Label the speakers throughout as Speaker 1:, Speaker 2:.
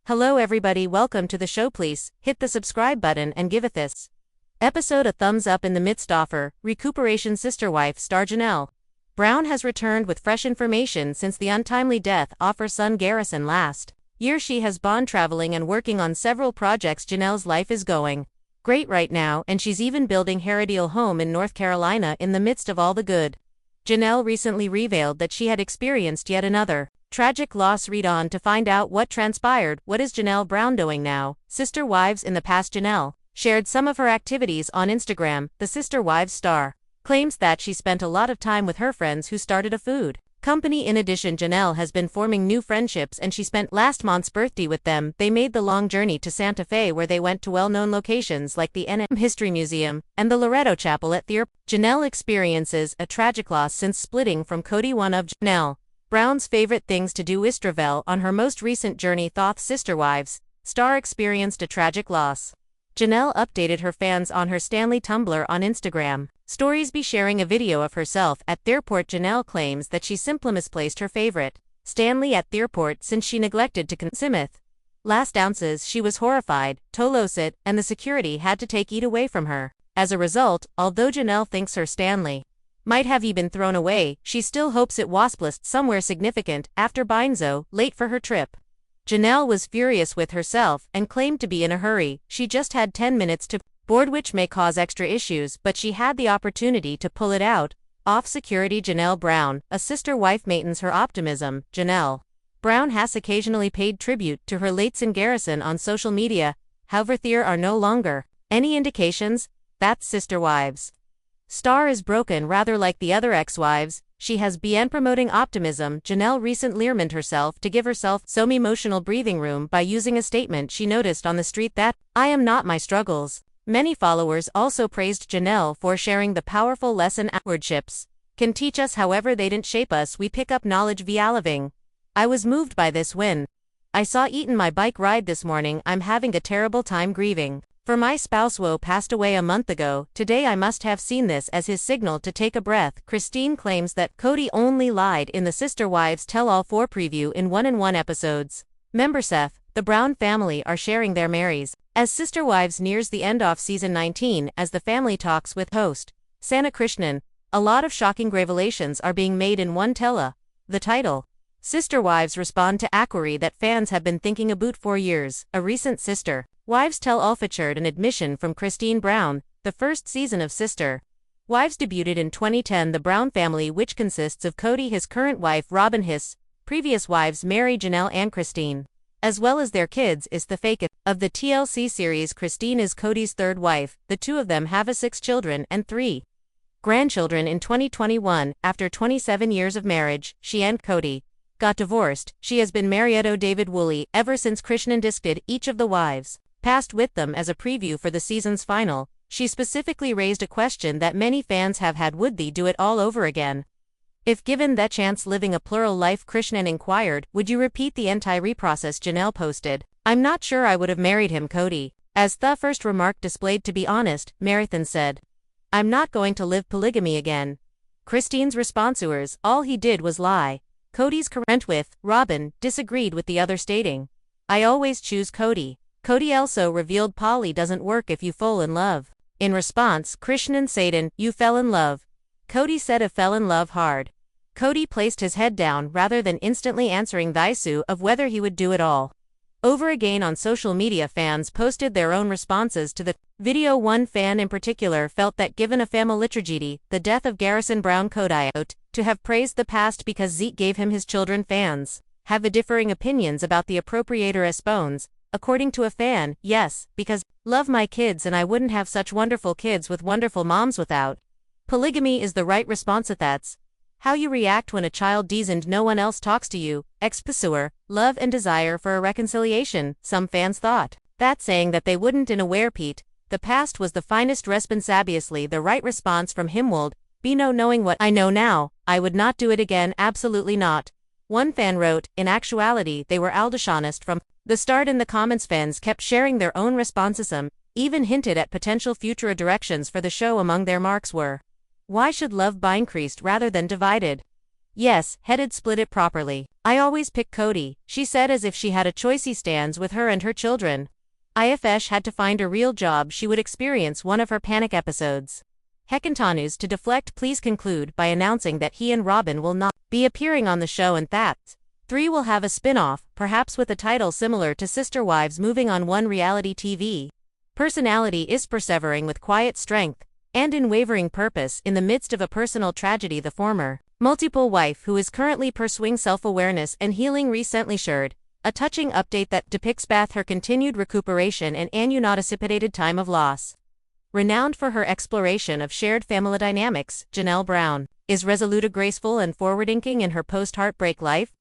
Speaker 1: Hello everybody, welcome to the show. Please hit the subscribe button and give this episode a thumbs up. In the midst of her recuperation, Sister Wife star Janelle Brown has returned with fresh information since the untimely death of her son Garrison last year. She has been traveling and working on several projects. Janelle's life is going great right now, and she's even building her ideal home in North Carolina in the midst of all the good. Janelle recently revealed that she had experienced yet another tragic loss. Read on to find out what transpired. What is Janelle Brown doing now? Sister Wives. In the past, Janelle shared some of her activities on Instagram. The Sister Wives star claims that she spent a lot of time with her friends who started a food company. In addition, Janelle has been forming new friendships, and she spent last month's birthday with them. They made the long journey to Santa Fe, where they went to well-known locations like the NM History Museum and the Loretto Chapel at the airport. Janelle experiences a tragic loss since splitting from Kody. One of Janelle Brown's favorite things to do is travel. On her most recent journey, the Sister Wives star experienced a tragic loss. Janelle updated her fans on her Stanley Tumblr on Instagram stories by sharing a video of herself at the airport. Janelle claims that she simply misplaced her favorite Stanley at the airport since she neglected to consume last ounces. She was horrified, told it, and the security had to take it away from her. As a result, although Janelle thinks her Stanley might have been thrown away, she still hopes it was placed somewhere significant after being so late for her trip. Janelle was furious with herself and claimed to be in a hurry. She just had 10 minutes to board, which may cause extra issues, but she had the opportunity to pull it out. Off security. Janelle Brown, a sister wife, maintains her optimism. Janelle Brown has occasionally paid tribute to her late son Garrison on social media. However, there are no longer any indications that Sister Wives star is broken. Rather, like the other ex-wives, she has been promoting optimism. Janelle recently reminded herself to give herself some emotional breathing room by using a statement she noticed on the street that, "I am not my struggles." Many followers also praised Janelle for sharing the powerful lesson hardships can teach us. However, they didn't shape us, we pick up knowledge via living. I was moved by this when I saw Eaton my bike ride this morning. I'm having a terrible time grieving for my spouse who passed away a month ago. Today I must have seen this as his signal to take a breath. Christine claims that Kody only lied in the Sister Wives Tell-All 4 preview in 1-in-1 episodes. Members of the Brown family are sharing their memories as Sister Wives nears the end of season 19. As the family talks with host Santa Krishnan, a lot of shocking revelations are being made in one tell. The title Sister Wives respond to a query that fans have been thinking about for years. A recent Sister Wives Tell-All featured an admission from Kody Brown. The first season of Sister Wives debuted in 2010. The Brown family, which consists of Kody, his current wife Robyn, his previous wives Mary, Janelle, and Christine, as well as their kids, is the focus of the TLC series. Christine is Kody's third wife. The two of them have 6 children and 3 grandchildren. In 2021, after 27 years of marriage, she and Kody got divorced. She has been married to David Woolley ever since. Krishnan discussed each of the wives passed with them as a preview for the season's final. She specifically raised a question that many fans have had: would they do it all over again if given that chance? Living a plural life, Krishnan inquired, would you repeat the entire process? Janelle posted, I'm not sure I would have married him, Kody. As the first remark displayed, to be honest, Marathon said, I'm not going to live polygamy again. Christine's response, all he did was lie. Kody's current with Robyn disagreed with the other, stating, I always choose Kody. Kody also revealed poly doesn't work if you fall in love. In response, Krishnan said, you fell in love. Kody said, I fell in love hard. Kody placed his head down rather than instantly answering the issue of whether he would do it all over again. On social media, fans posted their own responses to the video. One fan in particular felt that given a family tragedy, the death of Garrison Brown, Kody ought to have praised the past because Zeke gave him his children. Fans have differing opinions about the appropriate response. According to a fan, yes, because love my kids and I wouldn't have such wonderful kids with wonderful moms without polygamy is the right response. That's how you react when a child dies and no one else talks to you. Ex-pursuer, love and desire for a reconciliation. Some fans thought that saying that they wouldn't in a repeat the past was the finest response. Obviously the right response from him would be no, knowing what I know now, I would not do it again, absolutely not. One fan wrote, in actuality they were dishonest from the start. In the comments, fans kept sharing their own responses, even hinted at potential future directions for the show. Among their marks were, why should love be increased rather than divided? Yes, headed split it properly. I always pick Kody, she said as if she had a choice. He stands with her and her children. If had to find a real job she would experience one of her panic episodes. He continues to deflect. Please conclude by announcing that he and Robyn will not be appearing on the show and that 3 will have a spin-off, perhaps with a title similar to Sister Wives. Moving on, one reality TV personality is persevering with quiet strength and unwavering purpose in the midst of a personal tragedy. The former multiple wife, who is currently pursuing self-awareness and healing, recently shared a touching update that depicts both her continued recuperation and unanticipated time of loss. Renowned for her exploration of shared family dynamics, Janelle Brown is resolute, graceful, and forward-thinking in her post-heartbreak life.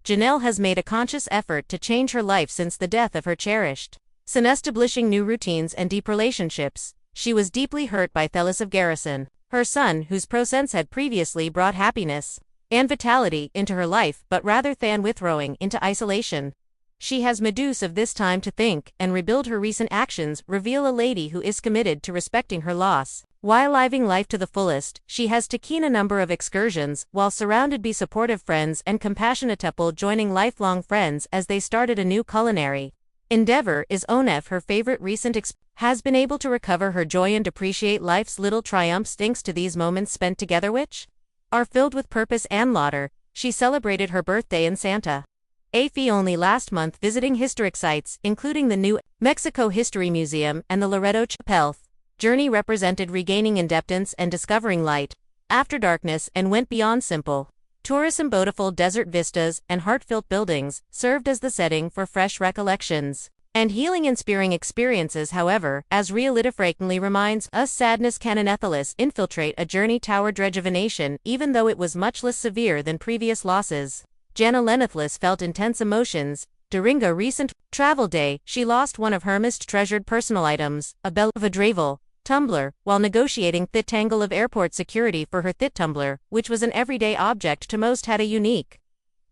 Speaker 1: Janelle has made a conscious effort to change her life since the death of her cherished son, establishing new routines and deep relationships. She was deeply hurt by Thelis of Garrison, her son, whose presence had previously brought happiness and vitality into her life, but rather than withdrawing into isolation, she has made use of this time to think and rebuild. Her recent actions reveal a lady who is committed to respecting her loss while living life to the fullest. She has taken a number of excursions while surrounded by supportive friends and compassionate people, joining lifelong friends as they started a new culinary endeavor. Is Onef her favorite recent has been able to recover her joy and appreciate life's little triumphs thanks to these moments spent together, which are filled with purpose and laughter. She celebrated her birthday in Santa Fe only last month, visiting historic sites, including the New Mexico History Museum and the Loreto Chapel. Journey represented regaining independence and discovering light after darkness, and went beyond simple tourism. Beautiful desert vistas and heartfelt buildings served as the setting for fresh recollections and healing, inspiring experiences. However, as reality frequently reminds us, sadness can inethilis infiltrate a journey toward rejuvenation, even though it was much less severe than previous losses. Janelle felt intense emotions during a recent travel day. She lost one of her most treasured personal items, a bell of a travel tumbler, while negotiating the tangle of airport security for her thit tumbler, which was an everyday object to most, had a unique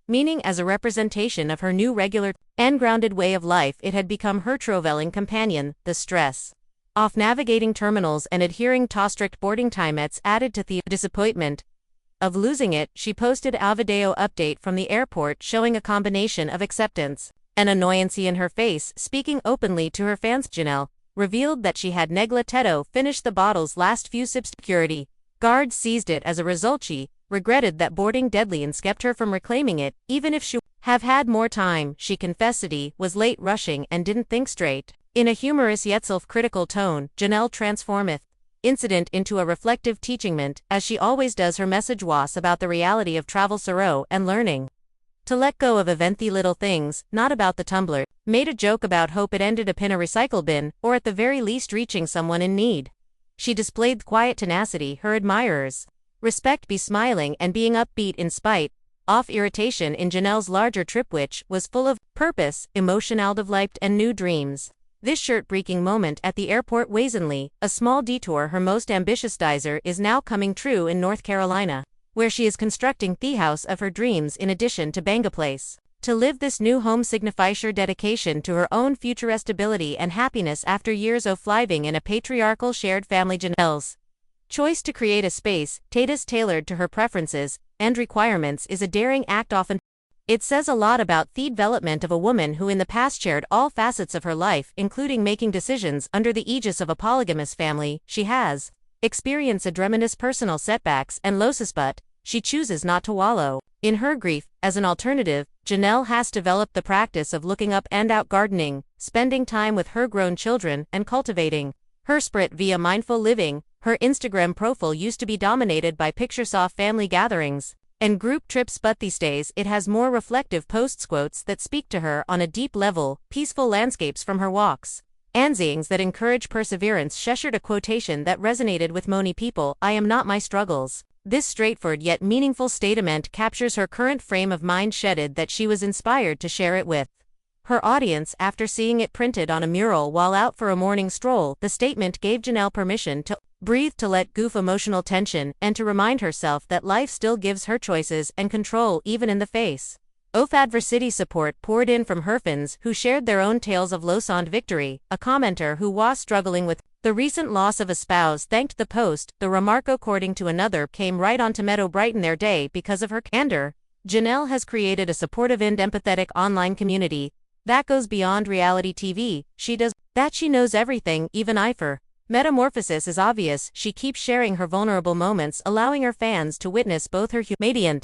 Speaker 1: meaning as a representation of her new regular and grounded way of life. It had become her traveling companion. The stress of navigating terminals and adhering to strict boarding times added to the disappointment of losing it. She posted a video update from the airport showing a combination of acceptance and annoyance in her face. Speaking openly to her fans, Janelle revealed that she had neglected finished the bottle's last few sips. Security guards seized it. As a result, she regretted that boarding deadlines kept her from reclaiming it. Even if she have had more time, she confessed it was late rushing and didn't think straight. In a humorous yet self-critical tone, Janelle transformeth incident into a reflective teachingment, as she always does. Her message was about the reality of travel, sorrow, and learning to let go of the little things, not about the tumbler. Made a joke about hope it ended up in a recycle bin, or at the very least reaching someone in need. She displayed quiet tenacity. Her admirers respect, be smiling and being upbeat in spite of irritation in Janelle's larger trip, which was full of purpose, emotion, light, and new dreams. This shirt-breaking moment at the airport wasn't a small detour. Her most ambitious desire is now coming true in North Carolina, where she is constructing the house of her dreams in addition to buying a place to live. This new home signifies her dedication to her own future stability and happiness after years of living in a patriarchal shared family. Janelle's choice to create a space tailored to her preferences and requirements is a daring act. Often it says a lot about the development of a woman who in the past shared all facets of her life, including making decisions under the aegis of a polygamous family. She has experienced a tremendous personal setbacks and losses, but she chooses not to wallow in her grief. As an alternative, Janelle has developed the practice of looking up and out, gardening, spending time with her grown children, and cultivating her spirit via mindful living. Her Instagram profile used to be dominated by pictures of family gatherings and group trips, but these days it has more reflective posts, quotes that speak to her on a deep level, peaceful landscapes from her walks, and zings that encourage perseverance. She shared a quotation that resonated with many people: "I am not my struggles." This straightforward yet meaningful statement captures her current frame of mind. Shedded that she was inspired to share it with her audience after seeing it printed on a mural while out for a morning stroll. The statement gave Janelle permission to breathe, to let go of emotional tension, and to remind herself that life still gives her choices and control even in the face of adversity. Support poured in from her fans who shared their own tales of loss and victory. A commenter who was struggling with The recent loss of a spouse thanked the post. The remark, according to another, came right on to brighten their day because of her candor. Janelle has created a supportive and empathetic online community that goes beyond reality TV. She does that. She knows everything, even Eifer. Metamorphosis is obvious. She keeps sharing her vulnerable moments, allowing her fans to witness both her humanity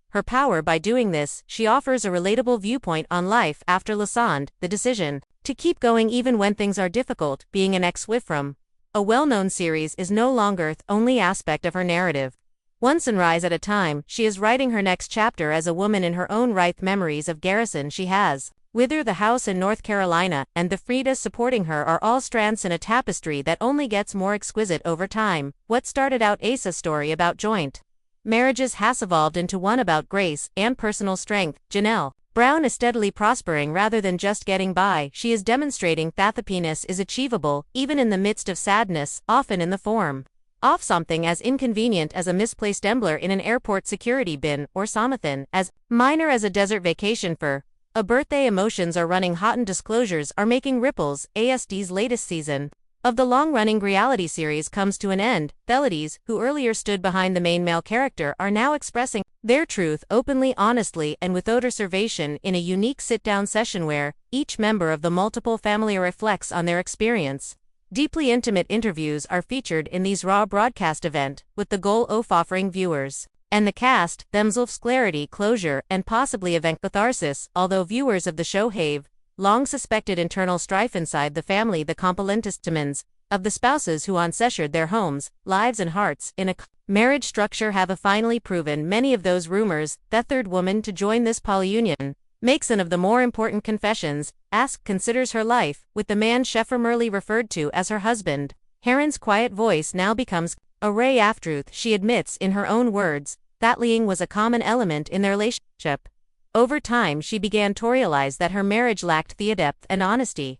Speaker 1: her power. By doing this, she offers a relatable viewpoint on life after Lasand, the decision to keep going even when things are difficult. Being an ex-wife from a well-known series is no longer the only aspect of her narrative. One sunrise at a time, she is writing her next chapter as a woman in her own right. Memories of Garrison she has with her, the house in North Carolina, and the Fridas supporting her are all strands in a tapestry that only gets more exquisite over time. What started out as a story about joint marriages has evolved into one about grace and personal strength. Janelle Brown is steadily prospering rather than just getting by. She is demonstrating that happiness is achievable, even in the midst of sadness, often in the form of something as inconvenient as a misplaced emblem in an airport security bin, or something as minor as a desert vacation for a birthday. Emotions are running hot and disclosures are making ripples. ASD's latest season of the long-running reality series comes to an end. Thelides, who earlier stood behind the main male character, are now expressing their truth openly, honestly, and without reservation in a unique sit-down session where each member of the multiple family reflects on their experience. Deeply intimate interviews are featured in these raw broadcast event, with the goal of offering viewers and the cast themselves clarity, closure, and possibly event catharsis. Although viewers of the show have long suspected internal strife inside the family, the complimentistements of the spouses who ancestred their homes, lives, and hearts in a marriage structure have finally proven many of those rumors. The third woman to join this polyunion makes one of the more important confessions. Ask considers her life with the man Sheffer Merely referred to as her husband. Heron's quiet voice now becomes a ray of truth. She admits in her own words that lying was a common element in their relationship. Over time, she began to realize that her marriage lacked the depth and honesty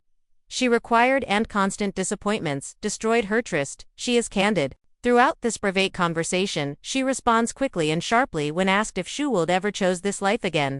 Speaker 1: she required, and constant disappointments destroyed her trust. She is candid throughout this private conversation. She responds quickly and sharply when asked if she would ever chose this life again.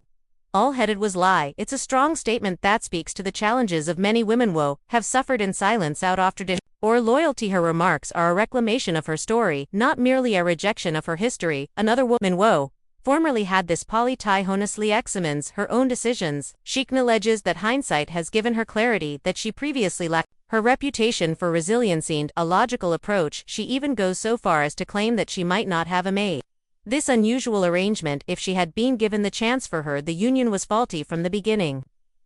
Speaker 1: All headed was lie. It's a strong statement that speaks to the challenges of many women who have suffered in silence out of tradition or loyalty. Her remarks are a reclamation of her story, not merely a rejection of her history. Another woman who formerly had this poly-tie honestly examines her own decisions. She acknowledges that hindsight has given her clarity that she previously lacked. Her reputation for resiliency and a logical approach. She even goes so far as to claim that she might not have made this unusual arrangement if she had been given the chance. For her, the union was faulty from the beginning,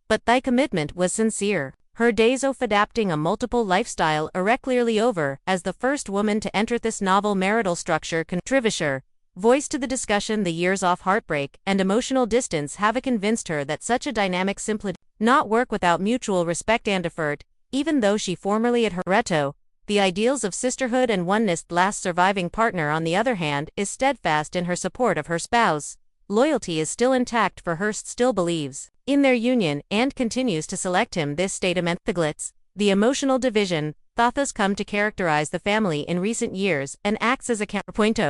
Speaker 1: but thy commitment was sincere. Her days of adapting a multiple lifestyle are clearly over. As the first woman to enter this novel marital structure, contributor voice to the discussion, the years of heartbreak and emotional distance have convinced her that such a dynamic simply did not work without mutual respect and effort. Even though she formerly had her reto the ideals of sisterhood and oneness, the last surviving partner, on the other hand, is steadfast in her support of her spouse. Loyalty is still intact for her, still believes in their union, and continues to select him. This statement, the glitz, the emotional division, thoughts come to characterize the family in recent years and acts as a counterpoint.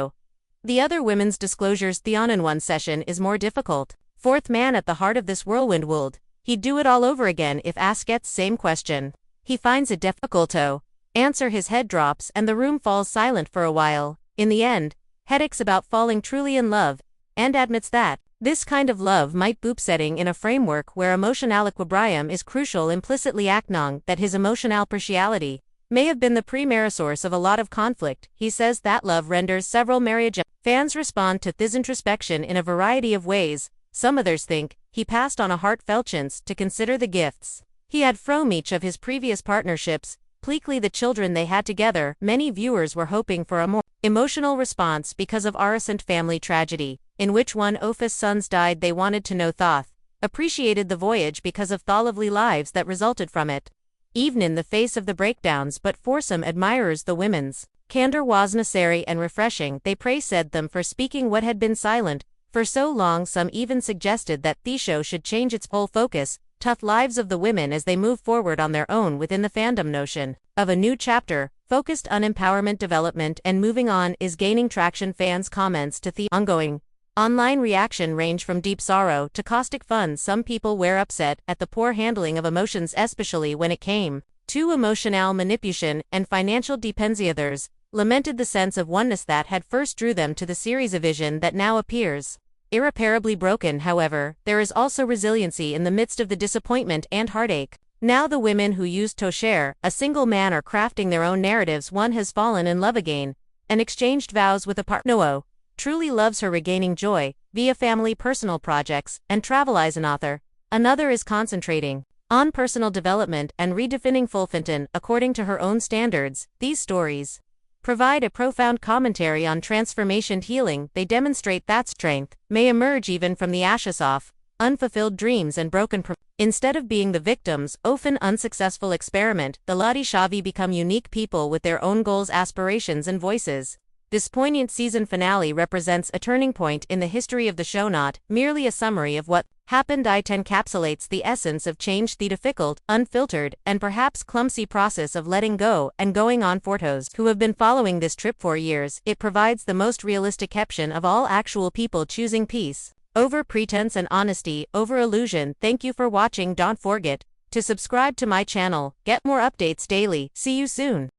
Speaker 1: The other women's disclosures. Theon in one session is more difficult. Fourth man at the heart of this whirlwind would he'd do it all over again if asked gets same question. He finds it difficult to answer. His head drops and the room falls silent for a while. In the end, headaches about falling truly in love, and admits that this kind of love might be upsetting in a framework where emotional equilibrium is crucial, implicitly acknowledging that his emotional partiality may have been the primary source of a lot of conflict. He says that love renders several marriage. Fans respond to this introspection in a variety of ways. Some others think he passed on a heartfelt chance to consider the gifts he had from each of his previous partnerships, particularly the children they had together. Many viewers were hoping for a more emotional response because of our recent family tragedy, in which one of his sons died. They wanted to know Thoth appreciated the voyage because of the lovely lives that resulted from it, even in the face of the breakdowns. But for some admirers, the women's candor was necessary and refreshing. They praised them for speaking what had been silent for so long. Some even suggested that the show should change its whole focus, tough lives of the women as they move forward on their own within the fandom. Notion of a new chapter, focused on empowerment, development, and moving on, is gaining traction. Fans' comments to the ongoing online reaction range from deep sorrow to caustic fun. Some people were upset at the poor handling of emotions, especially when it came Two emotional manipulation and financial dependency. Others lamented the sense of oneness that had first drew them to the series. A vision that now appears irreparably broken. However, there is also resiliency in the midst of the disappointment and heartache. Now the women who used to share a single man are crafting their own narratives. One has fallen in love again and exchanged vows with a partner who truly loves her, regaining joy via family, personal projects, and travel. As an author, another is concentrating on personal development and redefining fulfillment according to her own standards. These stories provide a profound commentary on transformation and healing. They demonstrate that strength may emerge even from the ashes of unfulfilled dreams and broken instead of being the victims, often unsuccessful experiment. The Ladi Shavi become unique people with their own goals, aspirations, and voices. This poignant season finale represents a turning point in the history of the show, not merely a summary of what happened. It encapsulates the essence of change, the difficult, unfiltered, and perhaps clumsy process of letting go and going on. For those who have been following this trip for years, it provides the most realistic depiction of all actual people choosing peace over pretense and honesty over illusion. Thank you for watching. Don't forget to subscribe to my channel. Get more updates daily. See you soon.